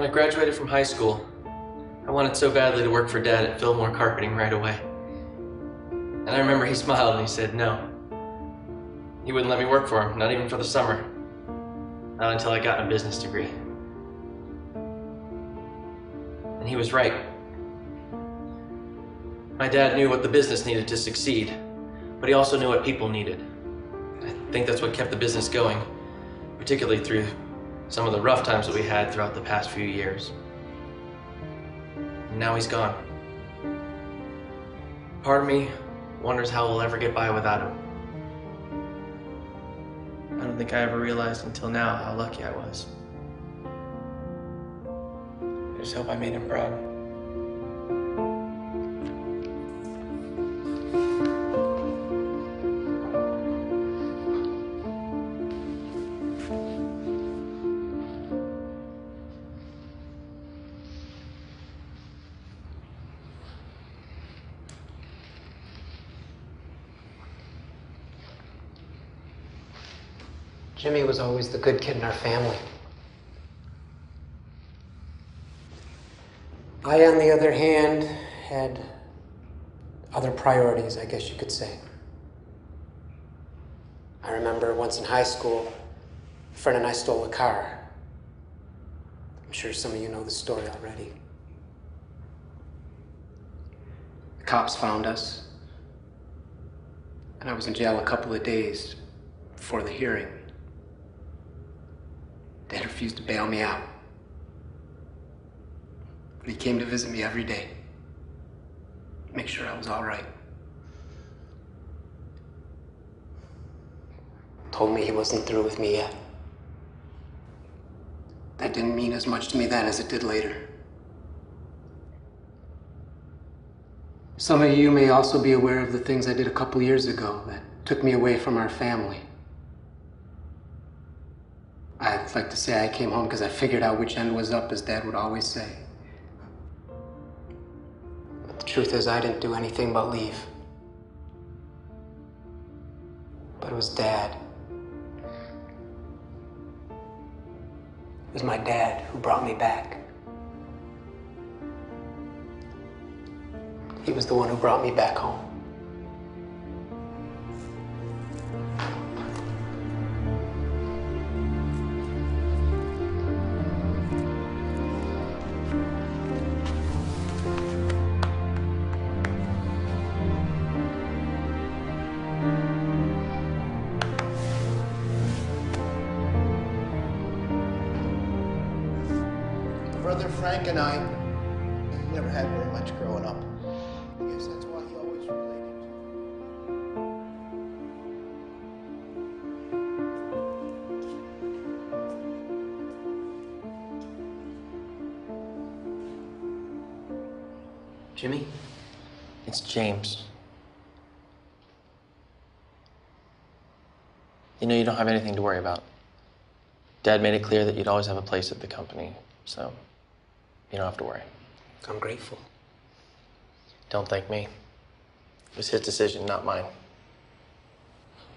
I graduated from high school, I wanted so badly to work for Dad at Fillmore Carpeting right away. And I remember he smiled and he said no. He wouldn't let me work for him, not even for the summer. Not until I got a business degree. And he was right. My dad knew what the business needed to succeed, but he also knew what people needed. I think that's what kept the business going, particularly through some of the rough times that we had throughout the past few years. And now he's gone. Part of me wonders how we'll ever get by without him. I don't think I ever realized until now how lucky I was. I just hope I made him proud. Jimmy was always the good kid in our family. I, on the other hand, had other priorities, I guess you could say. I remember once in high school, a friend and I stole a car. I'm sure some of you know the story already. The cops found us, and I was in jail a couple of days before the hearing. Dad refused to bail me out. But he came to visit me every day. Make sure I was all right. Told me he wasn't through with me yet. That didn't mean as much to me then as it did later. Some of you may also be aware of the things I did a couple years ago that took me away from our family. I'd like to say I came home because I figured out which end was up, as Dad would always say. But the truth is, I didn't do anything but leave. But it was Dad. It was my dad who brought me back. He was the one who brought me back home. Brother Frank and I never had very much growing up. I guess that's why he always related to. Jimmy? It's James. You know, you don't have anything to worry about. Dad made it clear that you'd always have a place at the company, so you don't have to worry. I'm grateful. Don't thank me. It was his decision, not mine.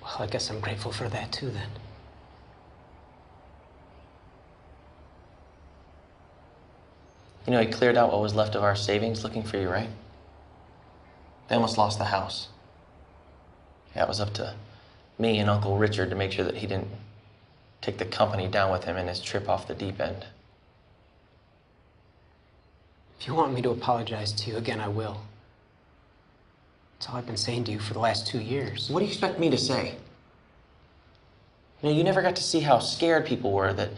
Well, I guess I'm grateful for that too, then. You know, he cleared out what was left of our savings looking for you, right? They almost lost the house. Yeah, it was up to me and Uncle Richard to make sure that he didn't take the company down with him in his trip off the deep end. If you want me to apologize to you again, I will. That's all I've been saying to you for the last 2 years. What do you expect me to say? You know, you never got to see how scared people were that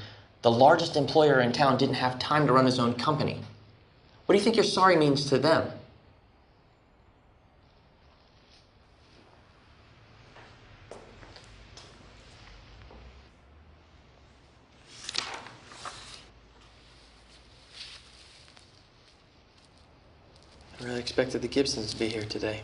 the largest employer in town didn't have time to run his own company. What do you think your sorry means to them? I really expected the Gibsons to be here today.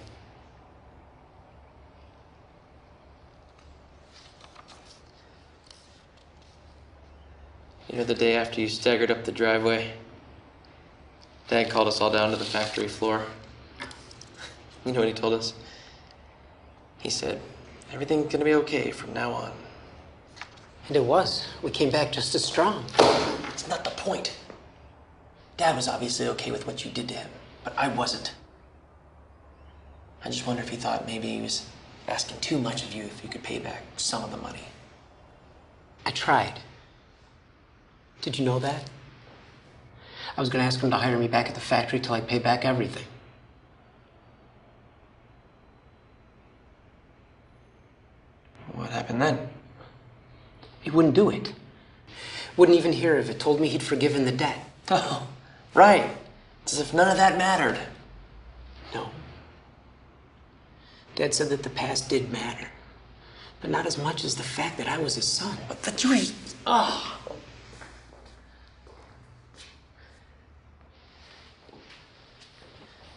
You know, the day after you staggered up the driveway, Dad called us all down to the factory floor. You know what he told us? He said, everything's gonna be okay from now on. And it was. We came back just as strong. It's not the point. Dad was obviously okay with what you did to him, but I wasn't. I just wonder if he thought maybe he was asking too much of you if you could pay back some of the money. I tried. Did you know that? I was gonna ask him to hire me back at the factory till I pay back everything. What happened then? He wouldn't do it. Wouldn't even hear of it. Told me he'd forgiven the debt. Oh, right. It's as if none of that mattered. No. Dad said that the past did matter, but not as much as the fact that I was his son. But the truth. Oh.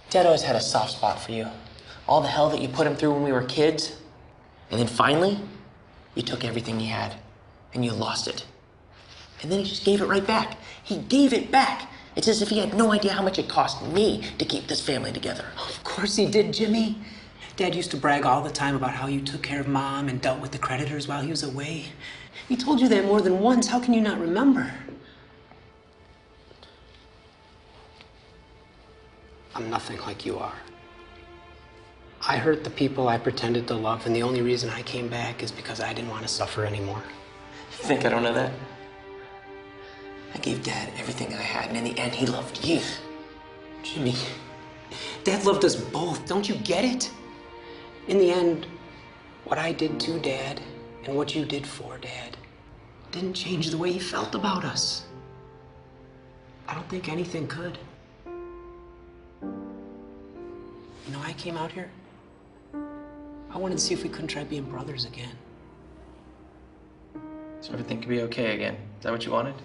Dad always had a soft spot for you. All the hell that you put him through when we were kids. And then finally, you took everything he had and you lost it. And then he just gave it right back. He gave it back. It's as if he had no idea how much it cost me to keep this family together. Of course he did, Jimmy. Dad used to brag all the time about how you took care of Mom and dealt with the creditors while he was away. He told you that more than once. How can you not remember? I'm nothing like you are. I hurt the people I pretended to love, and the only reason I came back is because I didn't want to suffer anymore. You think I don't know that? I gave Dad everything I had, and in the end, he loved you. Jimmy, Dad loved us both. Don't you get it? In the end, what I did to Dad and what you did for Dad didn't change the way he felt about us. I don't think anything could. You know, I came out here. I wanted to see if we couldn't try being brothers again. So everything could be okay again. Is that what you wanted?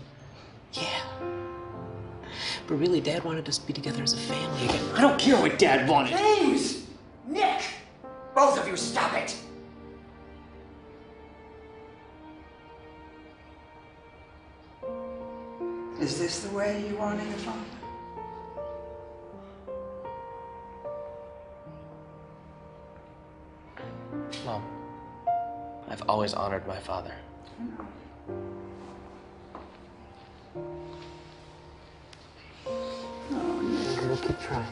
Yeah. But really, Dad wanted us to be together as a family again. I don't care what Dad wanted. James! Nick! Both of you, stop it! Is this the way you honor your father? Mom, I've always honored my father. We'll keep trying.